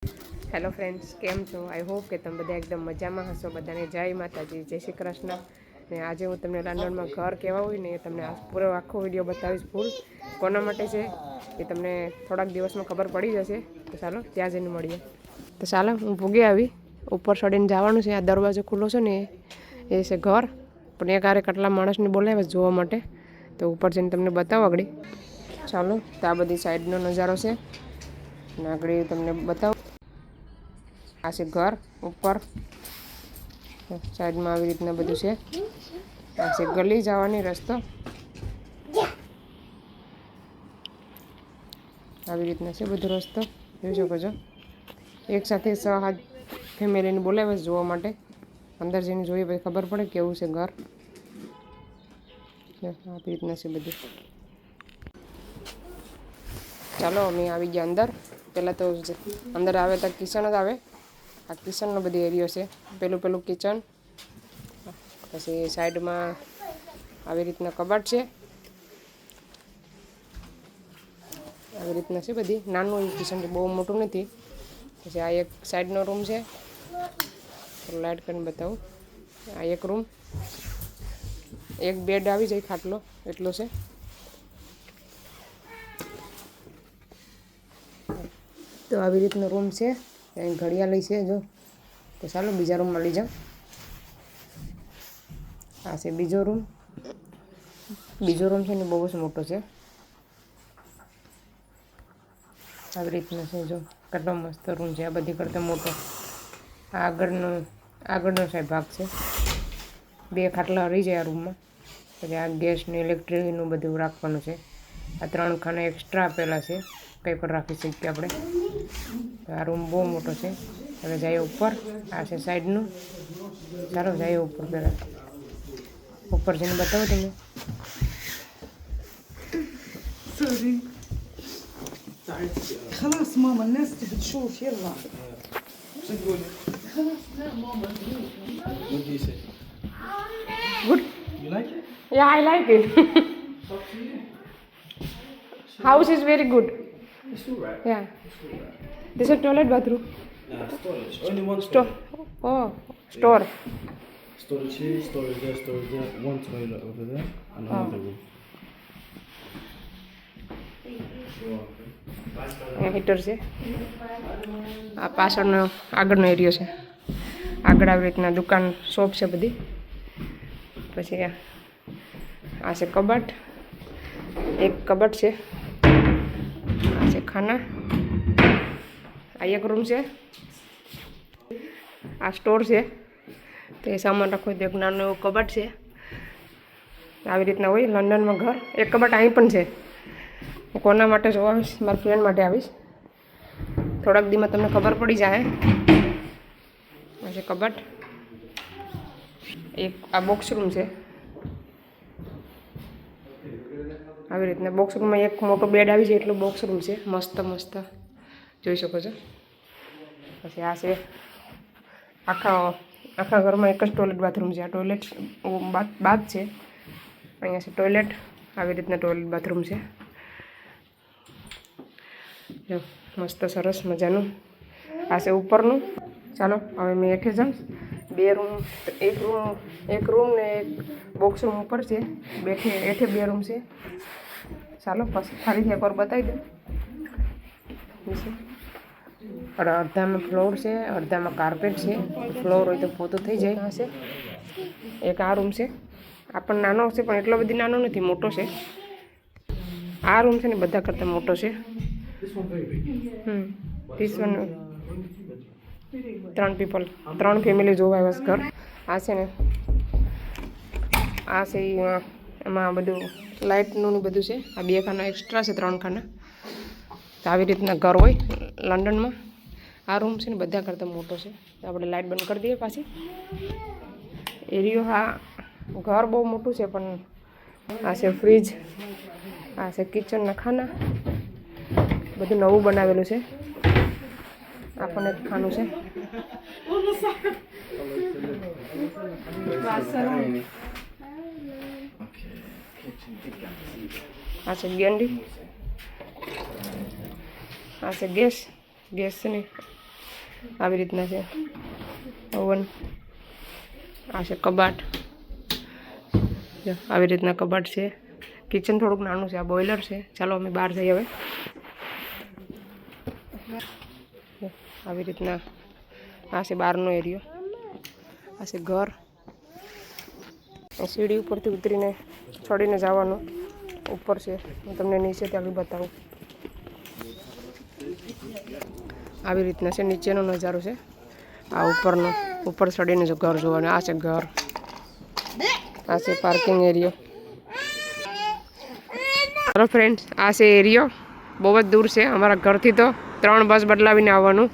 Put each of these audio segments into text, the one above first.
Hello friends, કેમ છો? I hope કે તમે બધા એકદમ મજામાં હશો. બધાને જય માતાજી, જય શ્રી કૃષ્ણ. ને આજે હું તમને લંડનમાં ઘર કેવા હોય ને એ તમને પૂરો આખો વિડીયો બતાવીશ. ફૂલ કોના માટે છે એ તમને થોડાક દિવસમાં ખબર પડી જશે. તો ચાલો ત્યાં જઈને મળીએ. તો ચાલો હું ભૂગી આવી, ઉપર ચડીને જવાનું છે. આ દરવાજો ખુલ્લો છે ને એ છે ઘર, પણ એક આરે કેટલા માણસને બોલાવે જોવા માટે. તો ઉપર જઈને તમને બતાવો આગળ. ચાલો, તો આ બધી સાઈડનો નજારો છે અને આગળ તમને બતાવો. આ છે ઘર ઉપર, સાઈડમાં આવી રીતના બધું છે. આ છે ગલી જવાની રસ્તો, આવી રીતના છે બધો રસ્તો, જોઈ શકો છો. એક સાથે 6-7 ફેમિલીને બોલાવે જોવા માટે. અંદર જઈને જોઈએ પછી ખબર પડે કેવું છે ઘર. આવી રીતના છે બધું. ચાલો અમે આવી ગયા અંદર. પહેલાં તો અંદર આવે તો કિચન જ આવે. આ કિચનનો બધી એરિયો છે. પેલું કિચન, પછી સાઈડમાં આવી રીતના કબાટ છે. આવી રીતના છે બધી. નાનું કિચન છે, બહુ મોટું નથી. પછી આ એક સાઈડનો રૂમ છે, લાઇટ કરીને બતાવું. આ એક રૂમ, એક બેડ આવી જાય, ખાટલો એટલો છે. તો આવી રીતનો રૂમ છે. અહીં ઘડિયાળ છે જો. તો ચાલો બીજા રૂમમાં લઈ જાઓ. આ છે બીજો રૂમ. બીજો રૂમ છે ને બહુ જ મોટો છે. આવી રીતનો છે જો, કેટલો મસ્ત રૂમ છે. આ બધી કરતાં મોટો. આગળનો સાઈડ ભાગ છે. 2 ખાટલા રહી જાય આ રૂમમાં. પછી આ ગેસ ને ઇલેક્ટ્રિકનું બધું રાખવાનું છે. આ 3 ખાના એક્સ્ટ્રા આપેલા છે, કંઈ પણ રાખી શકીએ આપણે. આ રૂમ બહુ મોટો છે. હવે જઈએ ઉપર. આ છે સાઈડનું. ચાલો જઈએ ઉપર. પહેલાં ઉપર જઈને બતાવો તમે. خلاص ماما الناس تبي تشوف يلا What do you say? Good. You like it? Yeah, I like it. House is very good. It's alright. Yeah. This is a toilet bathroom. Storage. Only one Store. Oh, store. Storage here, storage there, one toilet over there, and another room. અહીંયા heater છે. આ પાછળનો આગળનો એરિયો છે. આગળ આવી રીતના દુકાન, શોપ છે બધી. પછી આ છે કબાટ, એક કબાટ છે. આ છે ખાના. આ એક રૂમ છે. આ સ્ટોર છે, તે સામાન રાખો તો એક નાનું એવું કબાટ છે. આવી રીતના હોય લંડનમાં ઘર. એક કબાટ અહીં પણ છે. કોના માટે જોવા આવીશ? મારા ફ્રેન્ડ માટે આવીશ. થોડાક દીમાં તમને ખબર પડી જાય. આ છે કબાટ. એક આ બોક્સ રૂમ છે. આવી રીતના બોક્સ રૂમમાં એક મોટો બેડ આવી જાય એટલો બોક્સ રૂમ છે. મસ્ત જોઈ શકો છો. પછી આ છે આખા ઘરમાં એક જ ટોયલેટ બાથરૂમ છે. આ ટોયલેટ બાથ છે. અહીંયા છે ટોયલેટ. આવી રીતના ટોયલેટ બાથરૂમ છે. જો મસ્ત સરસ મજાનું. આ છે ઉપરનું. ચાલો હવે મેં હેઠે જાઉં. 2 રૂમ, એક રૂમ ને એક બોક્સ રૂમ ઉપર છે. હેઠે 2 રૂમ છે. ચાલો પછી ફરીથી એકવાર બતાવી દઉં. અડધામાં ફ્લોર છે, અડધામાં કાર્પેટ છે. ફ્લોર હોય તો પોતું થઈ જાય. આ છે એક આ રૂમ છે. આ પણ નાનો છે, પણ એટલો બધી નાનો નથી, મોટો છે. આ રૂમ છે ને બધા કરતાં મોટો છે. This one 3 people, 3 ફેમિલી જોવા આવ્યા ઘર. આ છે ને આ છે એમાં બધું લાઇટનું ને બધું છે. આ 2 ખાના એક્સ્ટ્રા છે, 3 ખાના. તો આવી રીતના ઘર હોય લંડનમાં. આ રૂમ છે ને બધા કરતાં મોટો છે. તો આપણે લાઇટ બંધ કરી દઈએ પાછી. એરિયો હા ઘર બહુ મોટું છે, પણ આ છે ફ્રીજ, આ છે કિચનના ખાના. બધું નવું બનાવેલું છે. આ પણ એક ખાનું છે. આ છે ગેંડી. આ છે ગેસ છે ને આવી રીતના છે ઓવન. આ છે કબાટ, જો આવી રીતના કબાટ છે. કિચન થોડુંક નાનું છે. આ બોઇલર છે. ચાલો અમે બહાર જઈએ હવે. આવી રીતના આ છે બહારનો એરિયો. આ છે ઘર. સીડી ઉપરથી ઉતરીને ચડીને જવાનું ઉપર છે. હું તમને નીચે ત્યાંથી બતાવું. આવી રીતના છે નીચેનો નજારો છે. આ ઉપરનો, ઉપર ચડીને જો ઘર જોવાનું. આ છે ઘર. આ છે પાર્કિંગ એરિયો. ચાલો ફ્રેન્ડ્સ, આ છે એરિયો. બહુ જ દૂર છે અમારા ઘરથી, તો 3 બસ બદલાવીને આવવાનું.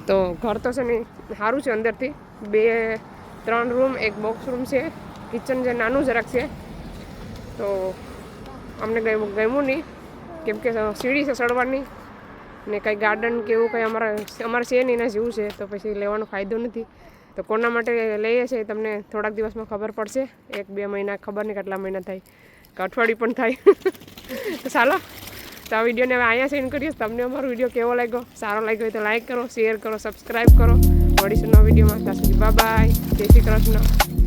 તો ઘર તો છે ને સારું છે અંદરથી. 2-3 રૂમ, 1 બોક્સ રૂમ છે. કિચન જે નાનું જરાક છે, તો અમને ગમ્યું નહીં, કેમ કે સીડી છે ચડવાની ને કંઈ ગાર્ડન કે એવું કંઈ અમારે છે નહીં, એના જેવું છે. તો પછી લેવાનો ફાયદો નથી. તો કોના માટે લઈએ છીએ તમને થોડાક દિવસમાં ખબર પડશે. 1-2 મહિના, ખબર નહીં કેટલા મહિના થાય, કે અઠવાડિયું પણ થાય. તો ચાલો, તો આ વિડીયોને હવે અહીંયા સેન્ડ કરીએ. તમને અમારો વિડીયો કેવો લાગ્યો, સારો લાગ્યો હોય તો લાઈક કરો, શેર કરો, સબસ્ક્રાઈબ કરો. મળીશું નવા વિડીયોમાં. ત્યાં સુધી બાય બાય. જય શ્રી કૃષ્ણ.